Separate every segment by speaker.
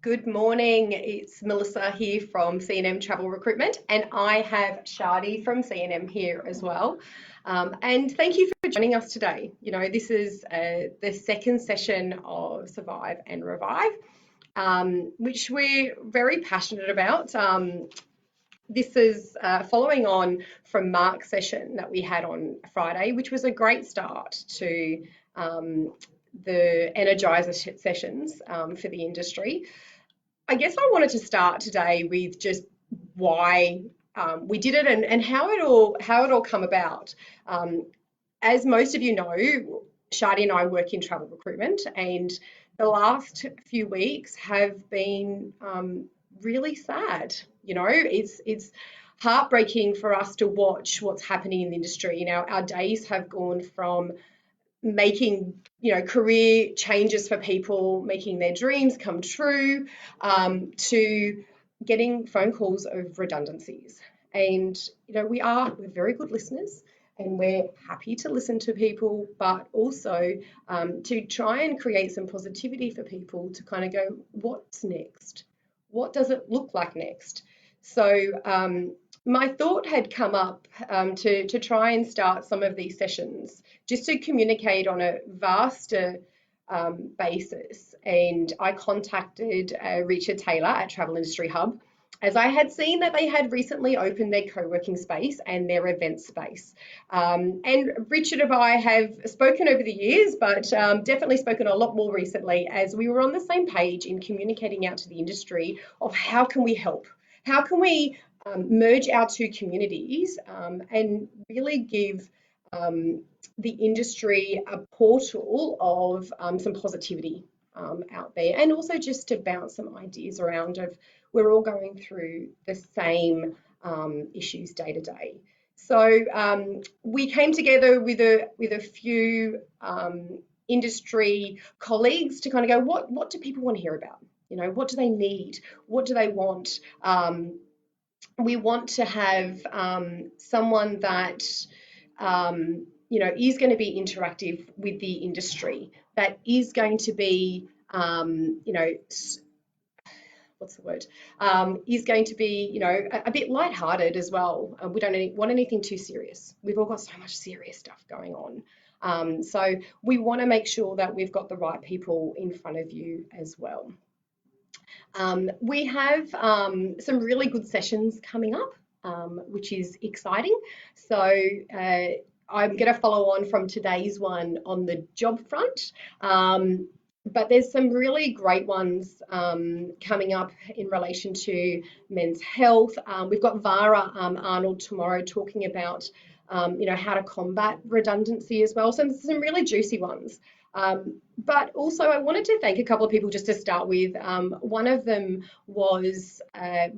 Speaker 1: Good morning. It's Melissa here from C&M Travel Recruitment, and I have Shadi from C&M here as well. And thank you for joining us today. This is the second session of Survive and Revive, which we're very passionate about. This is following on from Mark's session that we had on Friday, which was a great start to the Energizer sessions for the industry. I guess I wanted to start today with just why we did it and how it all come about. Um, as most of you know, Shadi and I work in travel recruitment, and the last few weeks have been really sad. It's heartbreaking for us to watch what's happening in the industry. Our days have gone from making career changes for people, making their dreams come true, to getting phone calls of redundancies. And we're very good listeners, and we're happy to listen to people, but also to try and create some positivity for people to kind of go, what's next? What does it look like next? So my thought had come up to try and start some of these sessions just to communicate on a vaster basis. And I contacted Richard Taylor at Travel Industry Hub, as I had seen that they had recently opened their co-working space and their event space. And Richard and I have spoken over the years, but definitely spoken a lot more recently, as we were on the same page in communicating out to the industry of how can we help? How can we merge our two communities and really give the industry a portal of some positivity out there, and also just to bounce some ideas around of we're all going through the same issues day to day. So we came together with a few industry colleagues to kind of go, what do people want to hear about? What do they need? What do they want? We want to have someone that is going to be interactive with the industry, that is going to be what's the word? Is going to be a bit lighthearted as well. We don't want anything too serious. We've all got so much serious stuff going on. So we want to make sure that we've got the right people in front of you as well. We have some really good sessions coming up, which is exciting. So I'm going to follow on from today's one on the job front. But there's some really great ones coming up in relation to men's health. We've got Vara Arnold tomorrow talking about how to combat redundancy as well. So some really juicy ones. But also I wanted to thank a couple of people just to start with. One of them was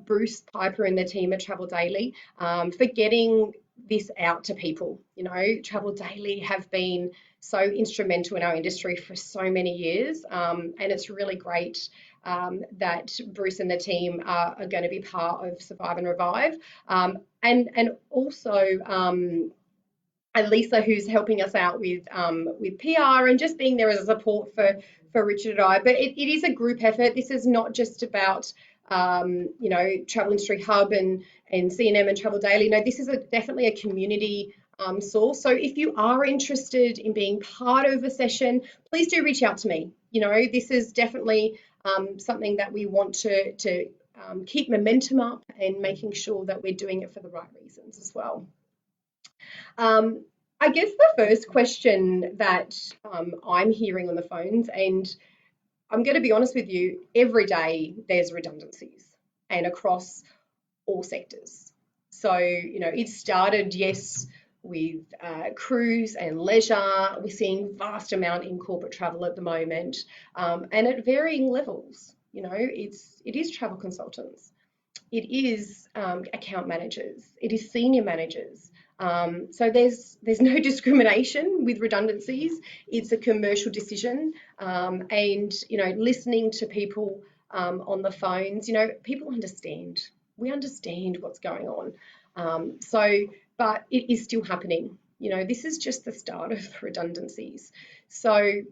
Speaker 1: Bruce Piper and the team at Travel Daily for getting this out to people. Travel Daily have been so instrumental in our industry for so many years, and it's really great that Bruce and the team are going to be part of Survive and Revive, and also Lisa, who's helping us out with PR and just being there as a support for Richard and I. But it is a group effort. This is not just about Travel Industry Hub and C&M and Travel Daily. No, this is definitely a community source. So if you are interested in being part of a session, please do reach out to me. This is definitely something that we want to keep momentum up and making sure that we're doing it for the right reasons as well. I guess the first question that I'm hearing on the phones, and I'm going to be honest with you, every day there's redundancies and across all sectors. So, it started, yes, with cruise and leisure. We're seeing vast amount in corporate travel at the moment, and at varying levels. It is travel consultants, it is account managers, it is senior managers. So there's no discrimination with redundancies. It's a commercial decision, and listening to people on the phones, people understand. We understand what's going on. But it is still happening. this is just the start of redundancies. So,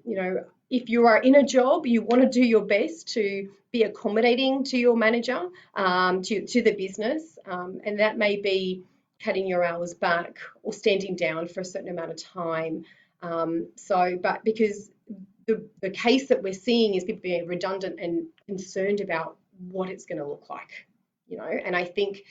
Speaker 1: if you are in a job, you want to do your best to be accommodating to your manager, to the business, and that may be cutting your hours back or standing down for a certain amount of time. But because the case that we're seeing is people being redundant and concerned about what it's going to look like, and I think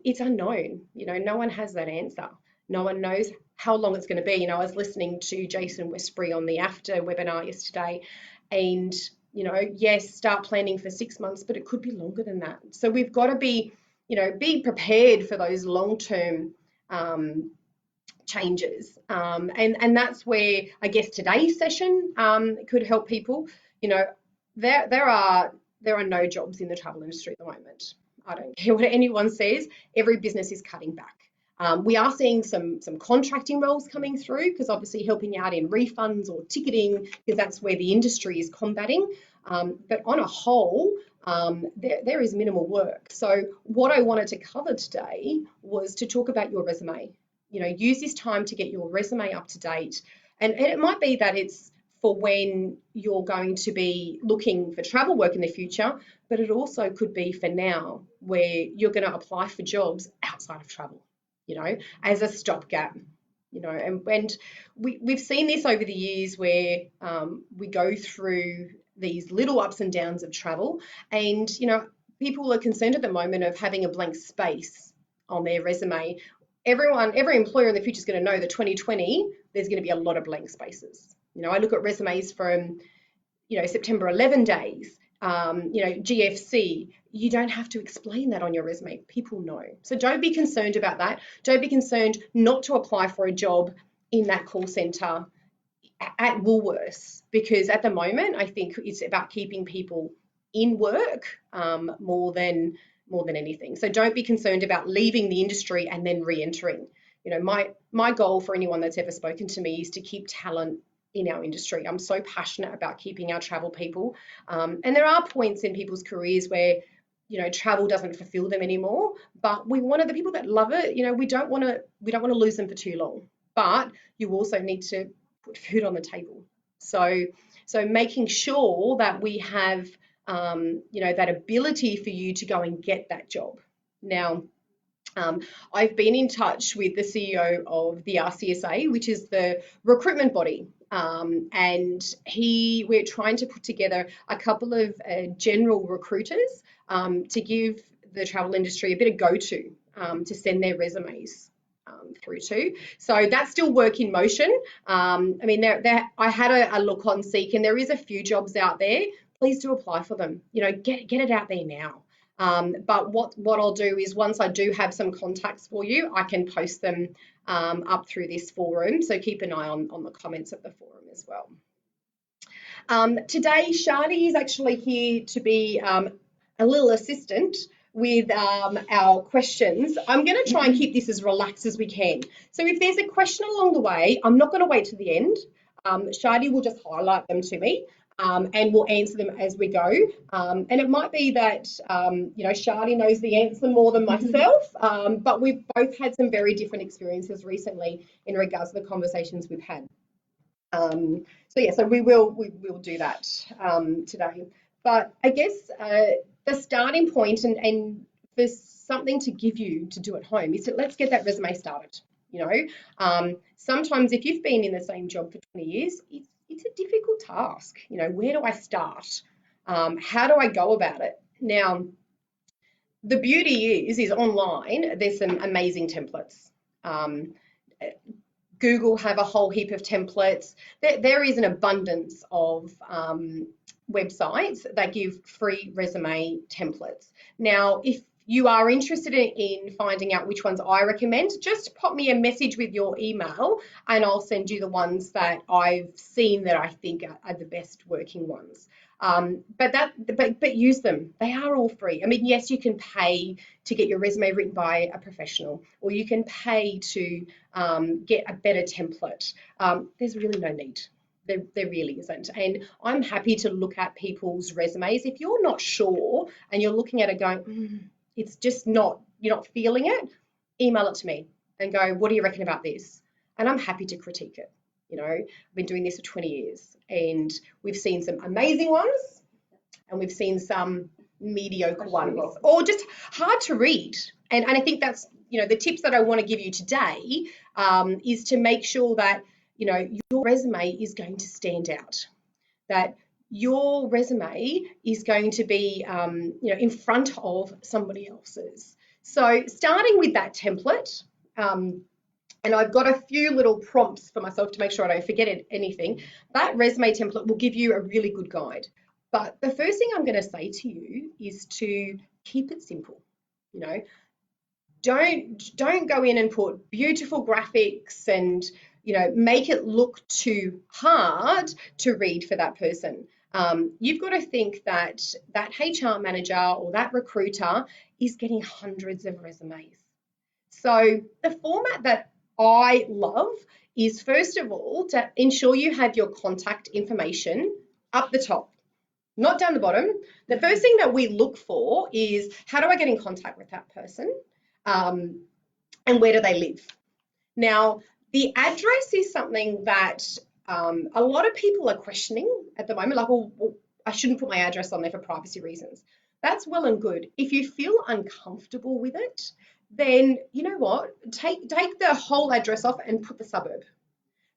Speaker 1: it's unknown. No one has that answer. No one knows how long it's going to be. I was listening to Jason Westbury on the AFTR webinar yesterday, and yes, start planning for 6 months, but it could be longer than that. So we've got to be prepared for those long-term changes, and that's where I guess today's session could help people. There are no jobs in the travel industry at the moment. I don't care what anyone says. Every business is cutting back. We are seeing some contracting roles coming through, because obviously helping out in refunds or ticketing, because that's where the industry is combating. But on a whole, there is minimal work. So what I wanted to cover today was to talk about your resume. Use this time to get your resume up to date. And it might be that it's for when you're going to be looking for travel work in the future, but it also could be for now, where you're going to apply for jobs outside of travel, as a stopgap. And we've seen this over the years, where we go through these little ups and downs of travel, and people are concerned at the moment of having a blank space on their resume. Every employer in the future is going to know that 2020 there's going to be a lot of blank spaces. I look at resumes from September 11 days, GFC. You don't have to explain that on your resume. People know. So don't be concerned about that. Don't be concerned not to apply for a job in that call center at Woolworths, because at the moment I think it's about keeping people in work more than anything. So don't be concerned about leaving the industry and then re-entering. My goal for anyone that's ever spoken to me is to keep talent in our industry. I'm so passionate about keeping our travel people. And there are points in people's careers where, travel doesn't fulfill them anymore, but we want the people that love it. We don't want to lose them for too long, but you also need to put food on the table. So making sure that we have, that ability for you to go and get that job. Now, I've been in touch with the CEO of the RCSA, which is the recruitment body, and we're trying to put together a couple of general recruiters to give the travel industry a bit of go-to to send their resumes through to. So that's still work in motion. I had a look on Seek, and there is a few jobs out there. Please do apply for them. Get it out there now. But what I'll do is, once I do have some contacts for you, I can post them up through this forum. So keep an eye on the comments of the forum as well. Today, Shadi is actually here to be a little assistant with our questions. I'm going to try and keep this as relaxed as we can. So if there's a question along the way, I'm not going to wait to the end. Shadi will just highlight them to me. And we'll answer them as we go. And it might be that, Shadi knows the answer more than myself, but we've both had some very different experiences recently in regards to the conversations we've had. So we will do that today. But I guess the starting point and for something to give you to do at home is let's get that resume started. Sometimes if you've been in the same job for 20 years, it's a difficult task. Where do I start? How do I go about it? Now, the beauty is online, there's some amazing templates. Google have a whole heap of templates. There is an abundance of websites that give free resume templates. Now, if you are interested in finding out which ones I recommend, just pop me a message with your email and I'll send you the ones that I've seen that I think are the best working ones. But use them. They are all free. Yes, you can pay to get your resume written by a professional, or you can pay to get a better template. There's really no need. There really isn't. And I'm happy to look at people's resumes. If you're not sure and you're looking at it going, it's just you're not feeling it, email it to me and go, what do you reckon about this? and I'm happy to critique it. I've been doing this for 20 years, and we've seen some amazing ones, and we've seen some mediocre ones, or just hard to read. And I think that's, the tips that I want to give you today is to make sure that, your resume is going to stand out, that your resume is going to be, in front of somebody else's. So starting with that template, and I've got a few little prompts for myself to make sure I don't forget anything. That resume template will give you a really good guide. But the first thing I'm going to say to you is to keep it simple. Don't go in and put beautiful graphics and make it look too hard to read for that person. You've got to think that that HR manager or that recruiter is getting hundreds of resumes. So the format that I love is, first of all, to ensure you have your contact information up the top, not down the bottom. The first thing that we look for is, how do I get in contact with that person? And where do they live? Now, the address is something that a lot of people are questioning at the moment, like, well, I shouldn't put my address on there for privacy reasons. That's well and good. If you feel uncomfortable with it, then you know what? Take the whole address off and put the suburb.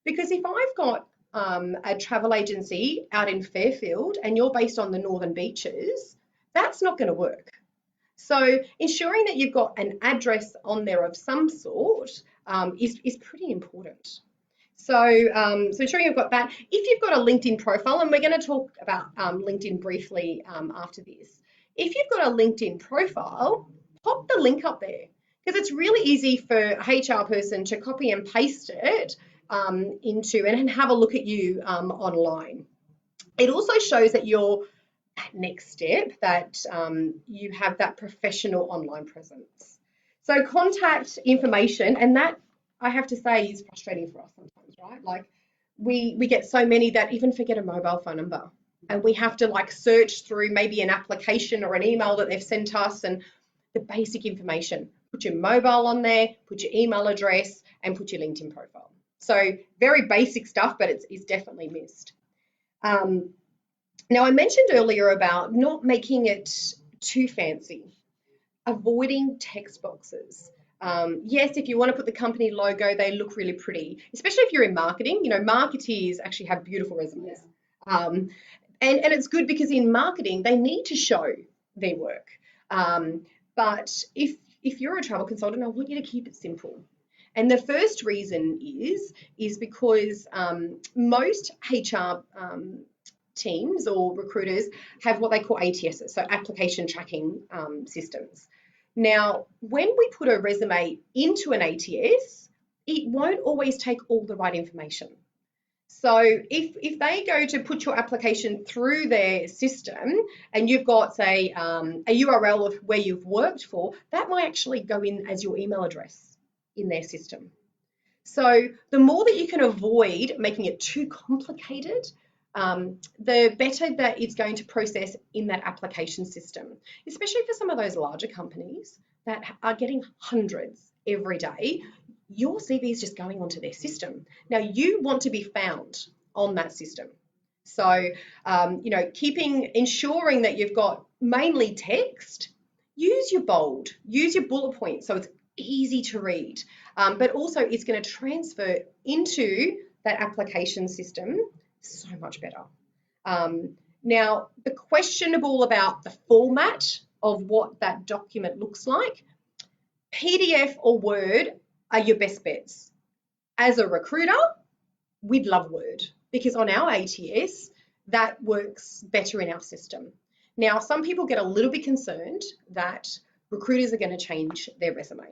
Speaker 1: Because if I've got a travel agency out in Fairfield and you're based on the Northern Beaches, that's not going to work. So ensuring that you've got an address on there of some sort is pretty important. So ensuring you've got that. If you've got a LinkedIn profile, and we're going to talk about LinkedIn briefly after this. If you've got a LinkedIn profile, pop the link up there, because it's really easy for a HR person to copy and paste it into and have a look at you online. It also shows that you're that next step, that you have that professional online presence. So contact information, and that, I have to say, is frustrating for us sometimes, right? Like we get so many that even forget a mobile phone number, and we have to like search through maybe an application or an email that they've sent us, and the basic information. Put your mobile on there, put your email address, and put your LinkedIn profile. So very basic stuff, but it's definitely missed. Now, I mentioned earlier about not making it too fancy, avoiding text boxes. Yes, if you want to put the company logo, they look really pretty, especially if you're in marketing. Marketeers actually have beautiful resumes. And it's good because in marketing, they need to show their work. But if you're a travel consultant, I want you to keep it simple. And the first reason is because most HR teams or recruiters have what they call ATSs, so application tracking systems. Now, when we put a resume into an ATS, it won't always take all the right information. So if they go to put your application through their system and you've got, say, a URL of where you've worked for, that might actually go in as your email address in their system. So the more that you can avoid making it too complicated, the better that it's going to process in that application system, especially for some of those larger companies that are getting hundreds every day. Your CV is just going onto their system. Now, you want to be found on that system. So, ensuring that you've got mainly text, use your bold, use your bullet points so it's easy to read, but also it's going to transfer into that application system so much better. Now, the questionable about the format of what that document looks like, PDF or Word are your best bets. As a recruiter, we'd love Word because on our ATS, that works better in our system. Now, some people get a little bit concerned that recruiters are going to change their resume.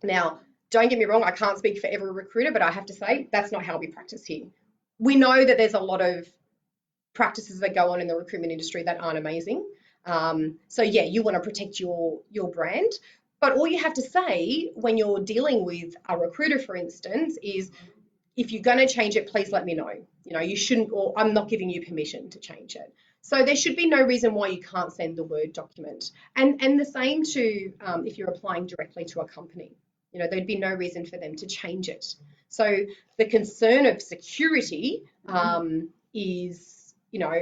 Speaker 1: Now, don't get me wrong, I can't speak for every recruiter, but I have to say that's not how we practice here. We know that there's a lot of practices that go on in the recruitment industry that aren't amazing. So yeah, you want to protect your brand, but all you have to say when you're dealing with a recruiter, for instance, is if you're going to change it, please let me know. You shouldn't, or I'm not giving you permission to change it. So there should be no reason why you can't send the Word document. And the same to if you're applying directly to a company. You know, there'd be no reason for them to change it. So the concern of security is, you know,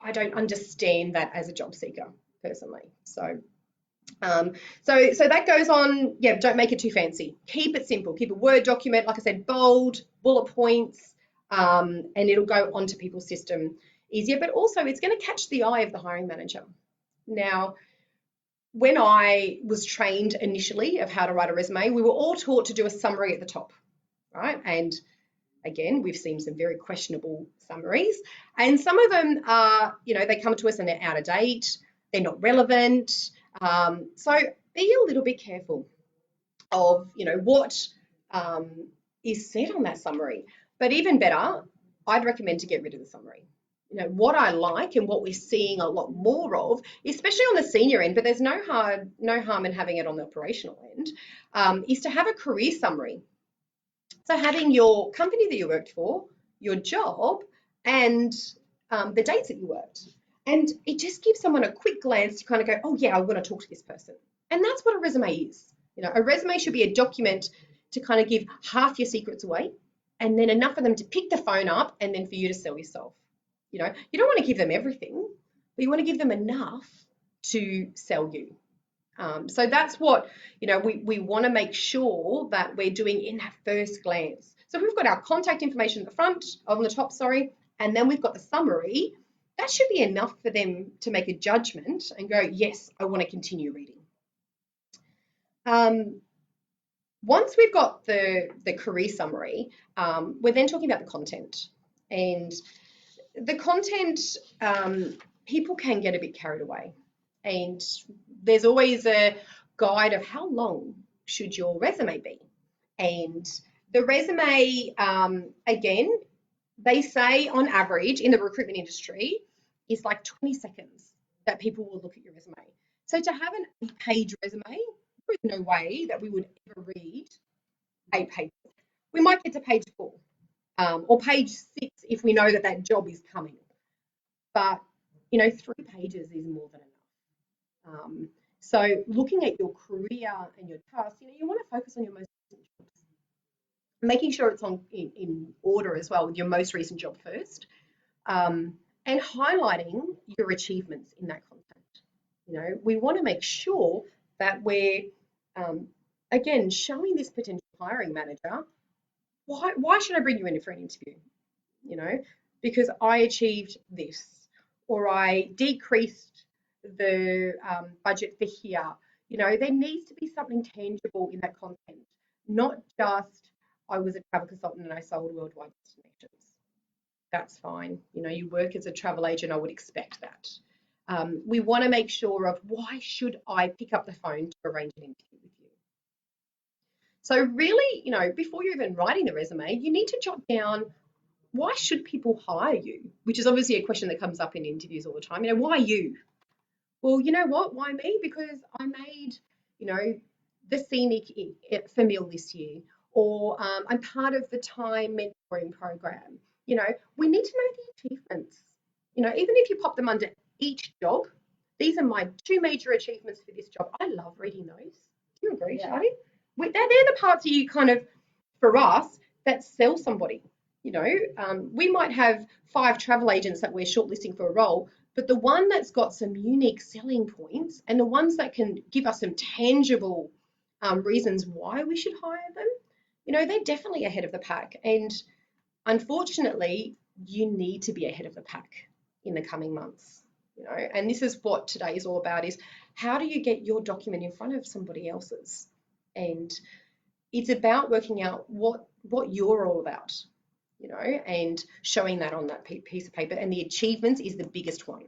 Speaker 1: I don't understand that as a job seeker personally. So that goes on. Yeah, don't make it too fancy. Keep it simple. Keep a Word document, like I said, bold, bullet points, and it'll go onto people's system easier. But also, it's going to catch the eye of the hiring manager. Now, when I was trained initially of how to write a resume, we were all taught to do a summary at the top, right? And again, we've seen some very questionable summaries, and some of them are, you know, they come to us and they're out of date, they're not relevant. So be a little bit careful of, you know, what is said on that summary. But even better, I'd recommend to get rid of the summary. You know, what I like and what we're seeing a lot more of, especially on the senior end, but there's no harm in having it on the operational end, is to have a career summary. So having your company that you worked for, your job, and the dates that you worked. And it just gives someone a quick glance to kind of go, oh yeah, I want to talk to this person. And that's what a resume is. You know, a resume should be a document to kind of give half your secrets away, and then enough of them to pick the phone up and then for you to sell yourself. You know, you don't want to give them everything, but you want to give them enough to sell you. So that's what, you know, we want to make sure that we're doing in that first glance. So we've got our contact information at the front, on the top, sorry, and then we've got the summary. That should be enough for them to make a judgment and go, yes, I want to continue reading. Once we've got the career summary, we're then talking about the content. And the content, people can get a bit carried away. And there's always a guide of how long should your resume be. And the resume, again, they say on average in the recruitment industry is like 20 seconds that people will look at your resume. So to have an 8-page resume, there is no way that we would ever read 8 pages. We might get to page 4 or page 6 if we know that that job is coming. But, you know, 3 pages is more than enough. So looking at your career and your tasks, you know, you want to focus on your most recent jobs. Making sure it's in order as well with your most recent job first, and highlighting your achievements in that content. You know, we want to make sure that we're, again, showing this potential hiring manager, why should I bring you in for an interview? You know, because I achieved this, or I decreased the budget for here. You know, there needs to be something tangible in that content, not just I was a travel consultant and I sold worldwide destinations. That's fine. You know, you work as a travel agent, I would expect that. We want to make sure of why should I pick up the phone to arrange an interview with you. So really, you know, before you're even writing the resume, you need to jot down why should people hire you, which is obviously a question that comes up in interviews all the time. You know, why you? Well, you know what? Why me? Because I made, you know, the scenic for meal this year, or I'm part of the time mentoring program. You know, we need to know the achievements. You know, even if you pop them under each job, these are my 2 major achievements for this job. I love reading those. Do you agree, Charlie? They're the parts that you kind of, for us, that sell somebody. You know, we might have 5 travel agents that we're shortlisting for a role, but the one that's got some unique selling points and the ones that can give us some tangible reasons why we should hire them, you know, they're definitely ahead of the pack. And unfortunately, you need to be ahead of the pack in the coming months. You know, and this is what today is all about: is how do you get your document in front of somebody else's? And it's about working out what you're all about, you know, and showing that on that piece of paper. And the achievements is the biggest one.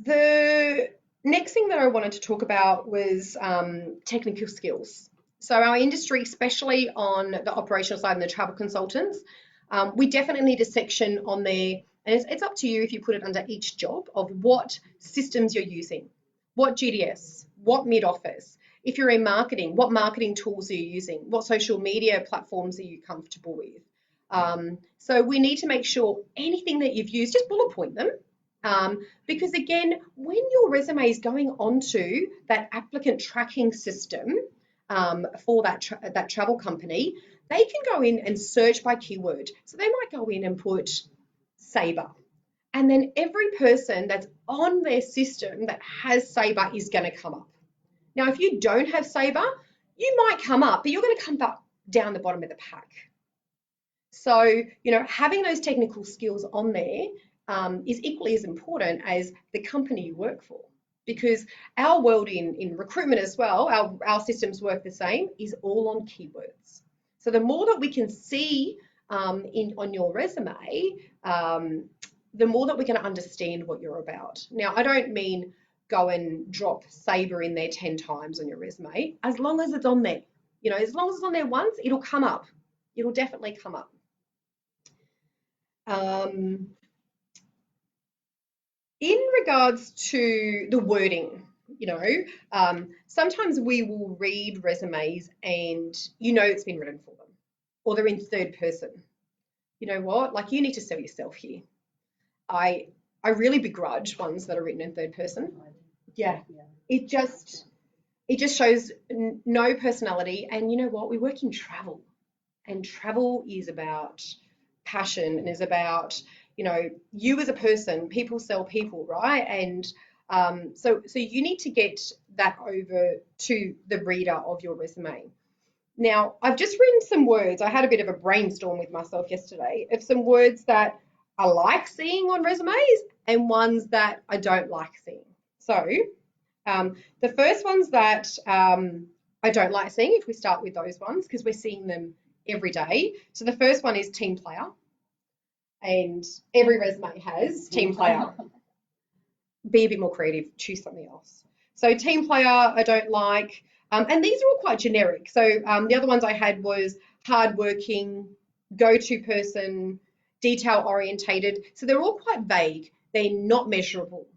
Speaker 1: The next thing that I wanted to talk about was technical skills. So our industry, especially on the operational side and the travel consultants, we definitely need a section on there, and it's up to you if you put it under each job, of what systems you're using, what GDS, what mid-office. If you're in marketing, what marketing tools are you using? What social media platforms are you comfortable with? So we need to make sure anything that you've used, just bullet point them. Because again, when your resume is going onto that applicant tracking system for that travel company, they can go in and search by keyword. So they might go in and put Sabre, and then every person that's on their system that has Sabre is going to come up. Now, if you don't have Sabre, you might come up, but you're going to come up down the bottom of the pack. So, having those technical skills on there is equally as important as the company you work for. Because our world in recruitment as well, our systems work the same, is all on keywords. So the more that we can see on your resume, the more that we're going to understand what you're about. Now, I don't mean go and drop Sabre in there 10 times on your resume, as long as it's on there. As long as it's on there once, it'll come up. It'll definitely come up. In regards to the wording, sometimes we will read resumes and it's been written for them, or they're in third person. You know what? Like, you need to sell yourself here. I really begrudge ones that are written in third person. Yeah. It just shows no personality. And you know what? We work in travel, and travel is about passion and is about you as a person. People sell people, right? And so you need to get that over to the reader of your resume. Now, I've just written some words. I had a bit of a brainstorm with myself yesterday of some words that I like seeing on resumes and ones that I don't like seeing. So the first ones that I don't like seeing, if we start with those ones, because we're seeing them every day. So the first one is team player. And every resume has team player. Be a bit more creative, choose something else. So team player, I don't like. And these are all quite generic. So the other ones I had was hardworking, go-to person, detail orientated. So they're all quite vague. They're not measurable.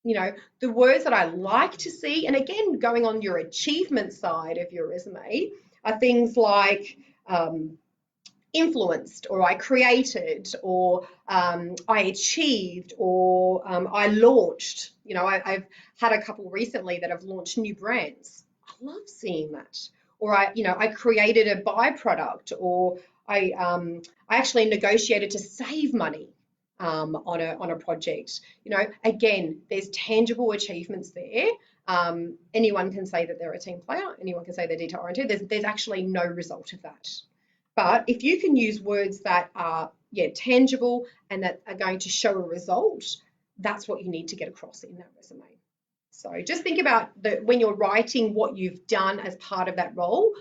Speaker 1: The words that I like to see, and again, going on your achievement side of your resume, are things like influenced, or I created, or I achieved, or I launched. I've had a couple recently that have launched new brands. I love seeing that. Or I created a byproduct, or I actually negotiated to save money on a project. Again, there's tangible achievements there. Anyone can say that they're a team player. Anyone can say they're detail oriented. There's actually no result of that. But if you can use words that are tangible and that are going to show a result, that's what you need to get across in that resume. So just think about when you're writing what you've done as part of that role,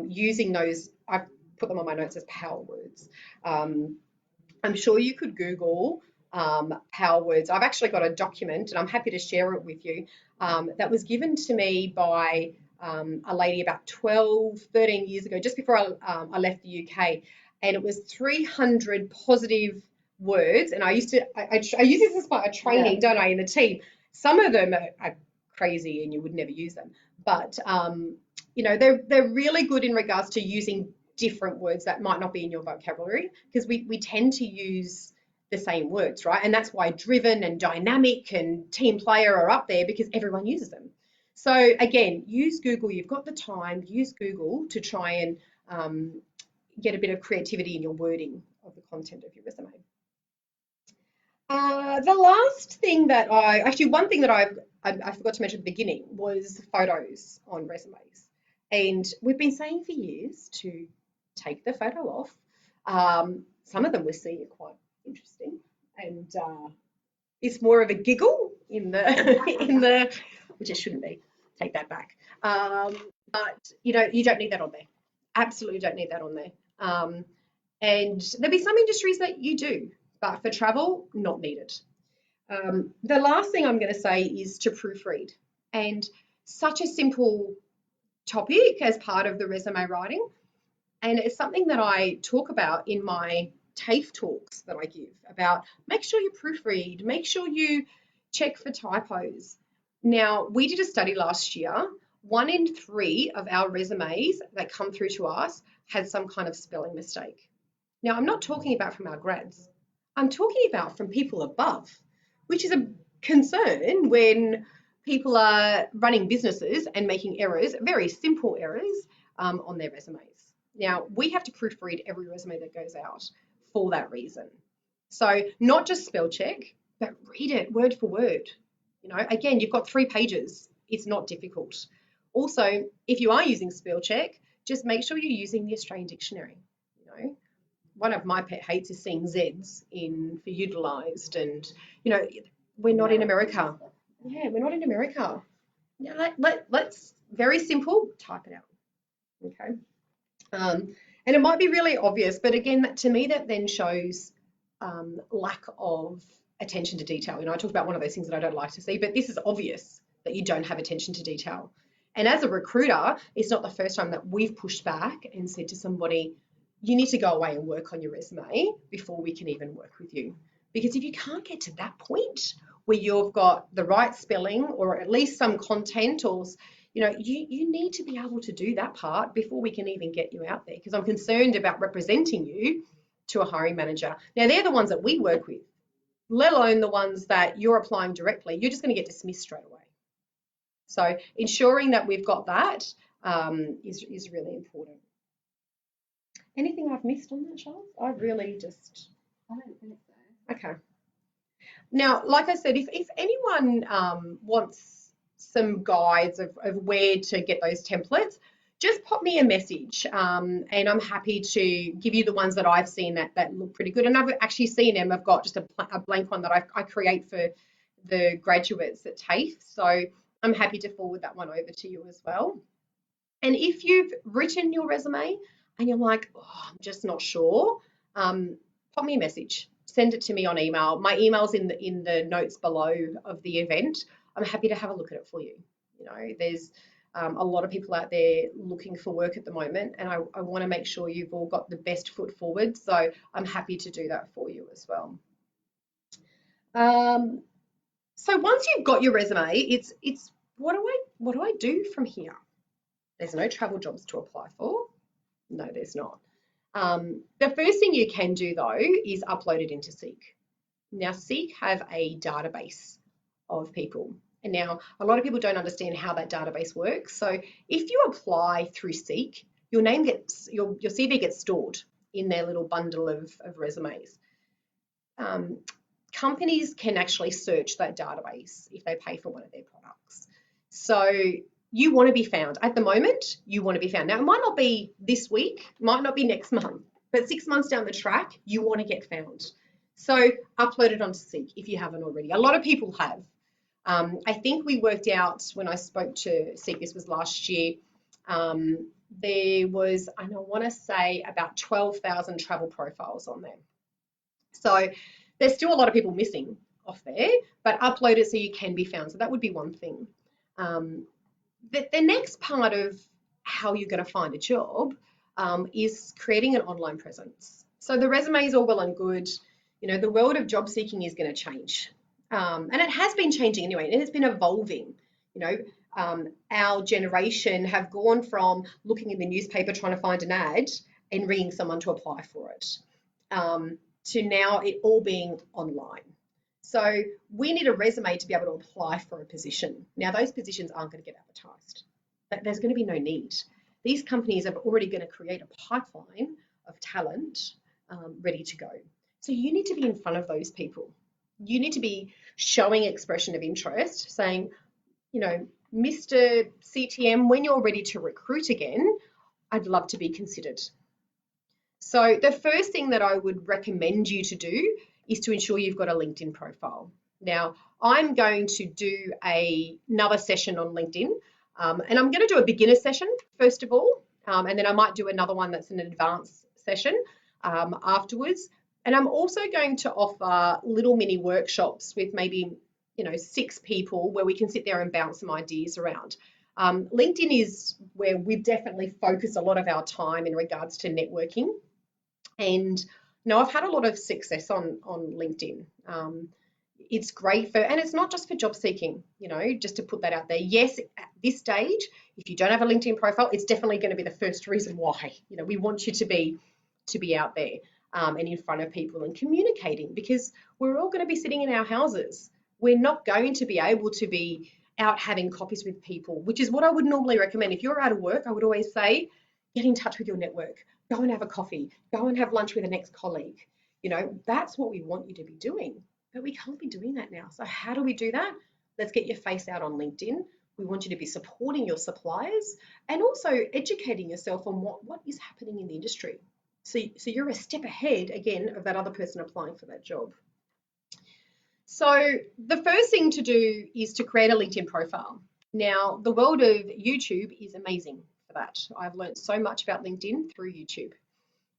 Speaker 1: using those. I've put them on my notes as power words. I'm sure you could Google power words. I've actually got a document, and I'm happy to share it with you, that was given to me by a lady about 12, 13 years ago, just before I left the UK. And it was 300 positive words. And I use this as part of training, don't I, in the team. Some of them are crazy and you would never use them. But, they're really good in regards to using different words that might not be in your vocabulary, because we tend to use the same words, right? And that's why driven and dynamic and team player are up there, because everyone uses them. So again, use Google. You've got the time. Use Google to try and get a bit of creativity in your wording of the content of your resume. The last thing that one thing that I forgot to mention at the beginning was photos on resumes. And we've been saying for years to take the photo off. Some of them we're seeing are quite interesting, and it's more of a giggle in the which it shouldn't be. Take that back. But you don't need that on there. Absolutely don't need that on there. And there'll be some industries that you do, but for travel, not needed. The last thing I'm going to say is to proofread, and such a simple topic as part of the resume writing, and it's something that I talk about in my TAFE talks that I give, about make sure you proofread, make sure you check for typos. Now, we did a study last year. 1 in 3 of our resumes that come through to us had some kind of spelling mistake. Now, I'm not talking about from our grads. I'm talking about from people above. which is a concern when people are running businesses and making errors, very simple errors, on their resumes. Now, we have to proofread every resume that goes out for that reason. So not just spell check, but read it word for word. You know, again, you've got 3 pages. It's not difficult. Also, if you are using spell check, just make sure you're using the Australian dictionary. You know, one of my pet hates is seeing Z's in for utilised, and you know, we're not in America. Yeah, we're not in America. Yeah, let's very simple, type it out. Okay. And it might be really obvious, but again, that, to me, that then shows lack of attention to detail. You know, I talked about one of those things that I don't like to see, but this is obvious that you don't have attention to detail. And as a recruiter, it's not the first time that we've pushed back and said to somebody, you need to go away and work on your resume before we can even work with you. Because if you can't get to that point where you've got the right spelling or at least some content, or you know, you need to be able to do that part before we can even get you out there, because I'm concerned about representing you to a hiring manager. Now, they're the ones that we work with, let alone the ones that you're applying directly. You're just going to get dismissed straight away. So ensuring that we've got that is really important. Anything I've missed on that, Charles? I really just...
Speaker 2: I don't think so.
Speaker 1: Okay. Now, like I said, if anyone wants some guides of where to get those templates, just pop me a message, and I'm happy to give you the ones that I've seen that look pretty good. And I've actually seen them. I've got just a blank one that I create for the graduates at TAFE. So I'm happy to forward that one over to you as well. And if you've written your resume and you're like, oh, I'm just not sure, pop me a message. Send it to me on email. My email's in the notes below of the event. I'm happy to have a look at it for you. You know, there's a lot of people out there looking for work at the moment, and I want to make sure you've all got the best foot forward. So I'm happy to do that for you as well. So once you've got your resume, it's what do I do from here? There's no travel jobs to apply for. No, there's not. The first thing you can do though is upload it into Seek. Now, Seek have a database of people. And now a lot of people don't understand how that database works. So if you apply through Seek, your CV gets stored in their little bundle of resumes. Companies can actually search that database if they pay for one of their products. So you want to be found. At the moment, you want to be found. Now, it might not be this week, might not be next month, but 6 months down the track, you want to get found. So upload it onto Seek if you haven't already. A lot of people have. I think we worked out when I spoke to Seek, this was last year, there was, I want to say, about 12,000 travel profiles on there. So there's still a lot of people missing off there, but upload it so you can be found. So that would be one thing. The next part of how you're going to find a job is creating an online presence. So the resume is all well and good. You know, the world of job seeking is going to change. And it has been changing anyway, and it's been evolving. You know, our generation have gone from looking in the newspaper trying to find an ad and ringing someone to apply for it, to now it all being online. So we need a resume to be able to apply for a position. Now, those positions aren't going to get advertised. There's going to be no need. These companies are already going to create a pipeline of talent ready to go. So you need to be in front of those people. You need to be showing expression of interest, saying, you know, Mr. CTM, when you're ready to recruit again, I'd love to be considered. So the first thing that I would recommend you to do is to ensure you've got a LinkedIn profile. Now, I'm going to do another session on LinkedIn, and I'm going to do a beginner session first of all, and then I might do another one that's an advanced session afterwards. And I'm also going to offer little mini workshops with maybe, 6 people where we can sit there and bounce some ideas around. LinkedIn is where we've definitely focused a lot of our time in regards to networking. And I've had a lot of success on LinkedIn. It's great and it's not just for job seeking, just to put that out there. Yes, at this stage, if you don't have a LinkedIn profile, it's definitely going to be the first reason why. We want you to be out there. and in front of people and communicating, because we're all going to be sitting in our houses. We're not going to be able to be out having coffees with people, which is what I would normally recommend. If you're out of work, I would always say, get in touch with your network, go and have a coffee, go and have lunch with an ex-colleague. That's what we want you to be doing, but we can't be doing that now. So how do we do that? Let's get your face out on LinkedIn. We want you to be supporting your suppliers and also educating yourself on what is happening in the industry. So you're a step ahead, again, of that other person applying for that job. So the first thing to do is to create a LinkedIn profile. Now, the world of YouTube is amazing for that. I've learned so much about LinkedIn through YouTube.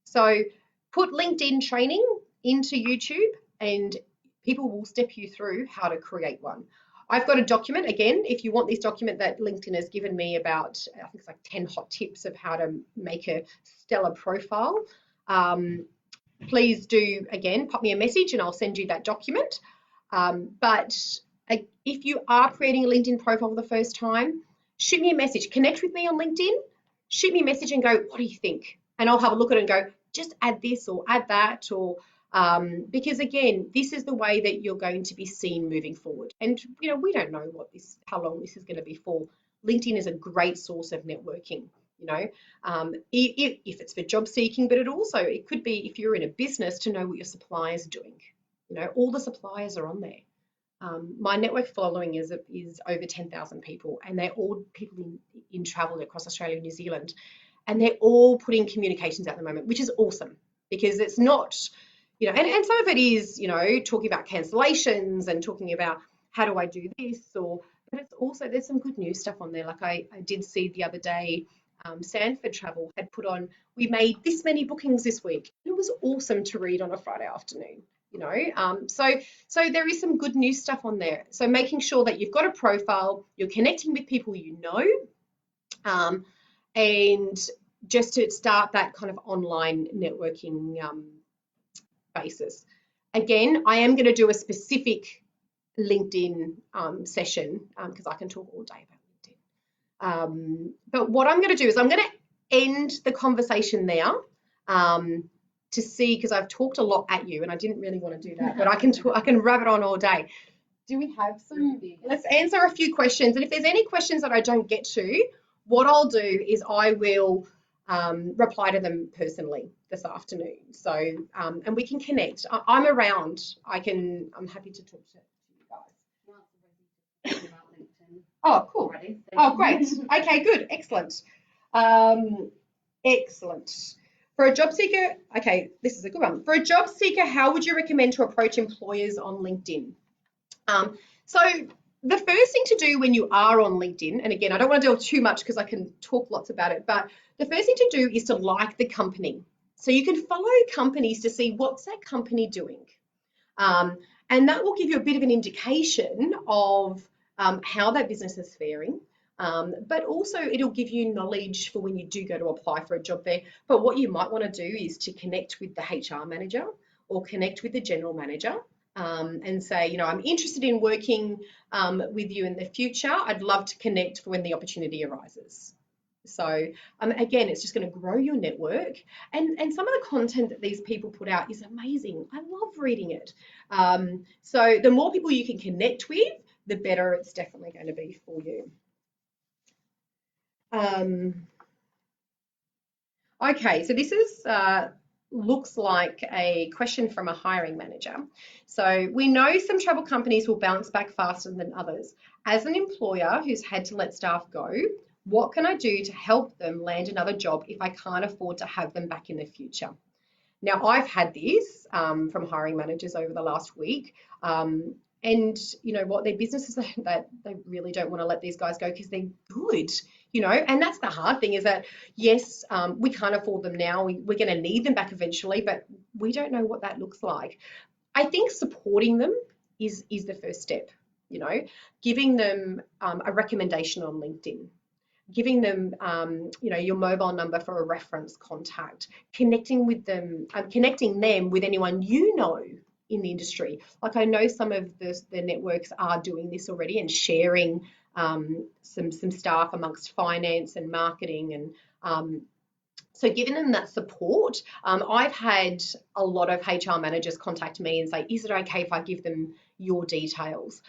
Speaker 1: So put LinkedIn training into YouTube and people will step you through how to create one. I've got a document, again, if you want this document that LinkedIn has given me about, I think it's like 10 hot tips of how to make a stellar profile. Please do, again, pop me a message and I'll send you that document. But if you are creating a LinkedIn profile for the first time, shoot me a message, connect with me on LinkedIn, shoot me a message and go, what do you think? And I'll have a look at it and go, just add this or add that, or because again, this is the way that you're going to be seen moving forward. And we don't know how long this is going to be for. LinkedIn is a great source of networking. If it's for job seeking, but it could be if you're in a business to know what your suppliers are doing. All the suppliers are on there. My network following is over 10,000 people, and they're all people in travel across Australia and New Zealand, and they're all putting communications at the moment, which is awesome because it's not, and some of it is, talking about cancellations and talking about how do I do this, but it's also, there's some good news stuff on there. Like I did see the other day, Sanford Travel had put on, we made this many bookings this week. It was awesome to read on a Friday afternoon. So there is some good news stuff on there. So making sure that you've got a profile, you're connecting with people and just to start that kind of online networking basis. Again, I am going to do a specific LinkedIn session because I can talk all day about LinkedIn. But what I'm going to do is I'm going to end the conversation there. To see, because I've talked a lot at you and I didn't really want to do that, but I can rabbit on all day. Do we have some? Let's answer a few questions. And if there's any questions that I don't get to, what I'll do is I will reply to them personally this afternoon. So, and we can connect. I'm around. I'm happy to talk to you guys. Oh, cool. Oh, great. Okay, good. Excellent. Excellent. For a job seeker, okay, this is a good one. For a job seeker, how would you recommend to approach employers on LinkedIn? So the first thing to do when you are on LinkedIn, and again, I don't want to deal too much because I can talk lots about it, but the first thing to do is to like the company. So you can follow companies to see what's that company doing. And that will give you a bit of an indication of how that business is faring. But also it'll give you knowledge for when you do go to apply for a job there. But what you might want to do is to connect with the HR manager or connect with the general manager and say, I'm interested in working with you in the future. I'd love to connect for when the opportunity arises. So again, it's just going to grow your network. And some of the content that these people put out is amazing. I love reading it. So the more people you can connect with, the better it's definitely going to be for you. Okay, so this is looks like a question from a hiring manager. So we know some travel companies will bounce back faster than others. As an employer who's had to let staff go, what can I do to help them land another job if I can't afford to have them back in the future? Now, I've had this from hiring managers over the last week. And you know what, their businesses that they really don't want to let these guys go because they're good, and that's the hard thing is that, yes, we can't afford them now. We're going to need them back eventually, but we don't know what that looks like. I think supporting them is the first step, giving them a recommendation on LinkedIn, giving them, your mobile number for a reference contact, connecting them with anyone in the industry. Like I know some of the networks are doing this already and sharing some staff amongst finance and marketing and So giving them that support, I've had a lot of HR managers contact me and say, is it okay if I give them your details?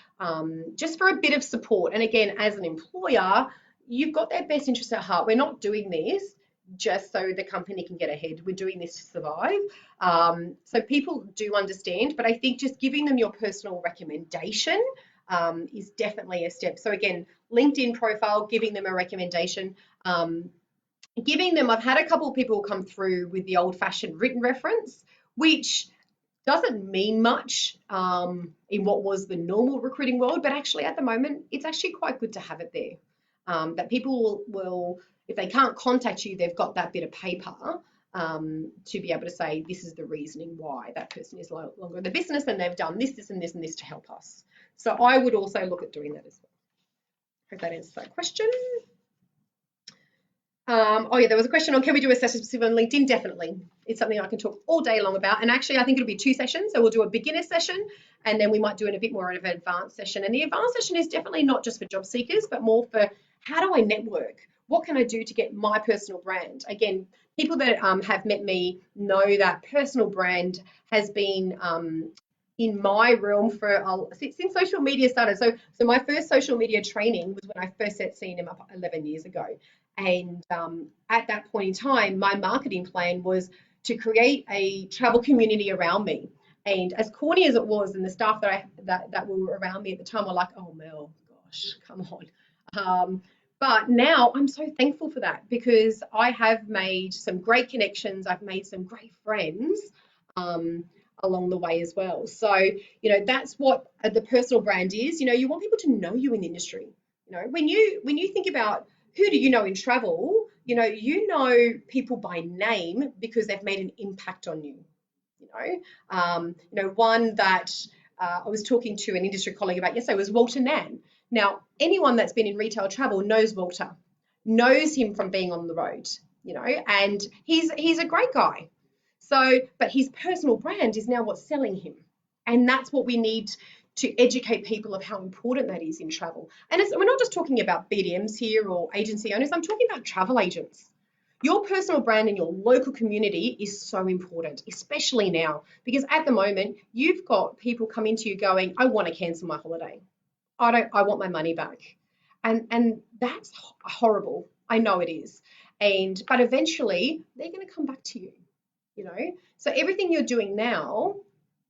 Speaker 1: Just for a bit of support. And again, as an employer, you've got their best interest at heart. We're not doing this just so the company can get ahead. We're doing this to survive. So people do understand, but I think just giving them your personal recommendation is definitely a step. So again, LinkedIn profile, giving them a recommendation. Giving them, I've had a couple of people come through with the old-fashioned written reference, which doesn't mean much in what was the normal recruiting world, but actually at the moment, it's actually quite good to have it there. That people will, if they can't contact you, they've got that bit of paper to be able to say, this is the reasoning why that person is longer in the business and they've done this, this, and this, and this to help us. So I would also look at doing that as well. Hope that answers that question. Oh yeah, there was a question on can we do a session specific on LinkedIn? Definitely. It's something I can talk all day long about. And actually, I think it'll be 2 sessions. So we'll do a beginner session and then we might do a bit more of an advanced session. And the advanced session is definitely not just for job seekers, but more for how do I network? What can I do to get my personal brand? Again, people that have met me know that personal brand has been in my realm for since social media started. So my first social media training was when I first set CNM up 11 years ago. And at that point in time, my marketing plan was to create a travel community around me. And as corny as it was, and the staff that were around me at the time were like, "Oh Mel, gosh, come on." But now I'm so thankful for that because I have made some great connections. I've made some great friends along the way as well. So that's what the personal brand is. You want people to know you in the industry. When you think about who do you know in travel? You know people by name because they've made an impact on you. One that I was talking to an industry colleague about yesterday was Walter Nan. Now, anyone that's been in retail travel knows Walter, knows him from being on the road, and he's a great guy. So, but his personal brand is now what's selling him, and that's what we need to educate people of how important that is in travel. And we're not just talking about BDMs here or agency owners, I'm talking about travel agents. Your personal brand in your local community is so important, especially now, because at the moment, you've got people coming to you going, I want to cancel my holiday. I want my money back. And that's horrible. I know it is. But eventually they're going to come back to you, So everything you're doing now,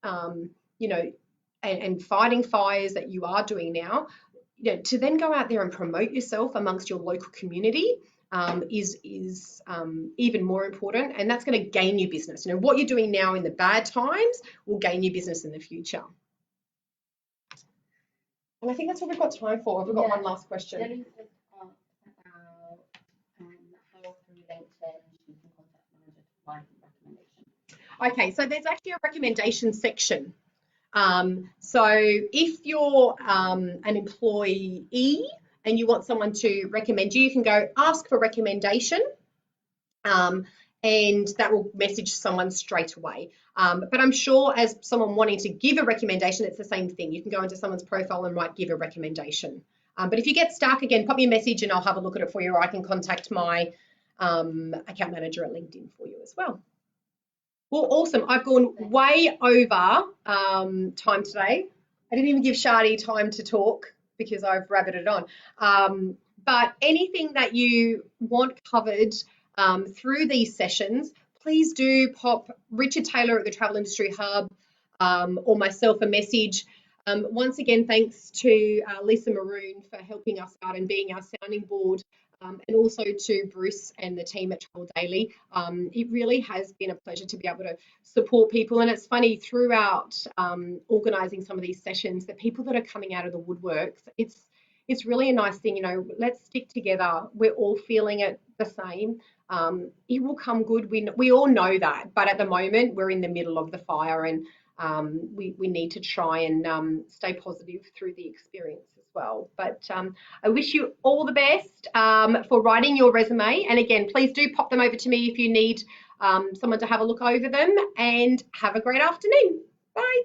Speaker 1: and fighting fires that you are doing now, to then go out there and promote yourself amongst your local community is even more important, and that's going to gain you business. What you're doing now in the bad times will gain you business in the future. And I think that's what we've got time for. We've got one last question.
Speaker 2: How through LinkedIn you can contact manager to provide recommendation.
Speaker 1: Okay, so there's actually a recommendation section. So if you're an employee and you want someone to recommend you, you can go ask for recommendation, and that will message someone straight away. But I'm sure as someone wanting to give a recommendation, it's the same thing. You can go into someone's profile and write give a recommendation. But if you get stuck, again, pop me a message and I'll have a look at it for you, or I can contact my account manager at LinkedIn for you as well. Well, awesome. I've gone way over time today. I didn't even give Shadi time to talk because I've rabbited on. But anything that you want covered through these sessions, please do pop Richard Taylor at the Travel Industry Hub or myself a message. Once again, thanks to Lisa Maroon for helping us out and being our sounding board. And also to Bruce and the team at Travel Daily. It really has been a pleasure to be able to support people. And it's funny, throughout organising some of these sessions, the people that are coming out of the woodworks, it's really a nice thing, let's stick together. We're all feeling it the same. It will come good. We all know that. But at the moment, we're in the middle of the fire, and we need to try and stay positive through the experience as well. But I wish you all the best for writing your resume. And again, please do pop them over to me if you need someone to have a look over them, and have a great afternoon. Bye.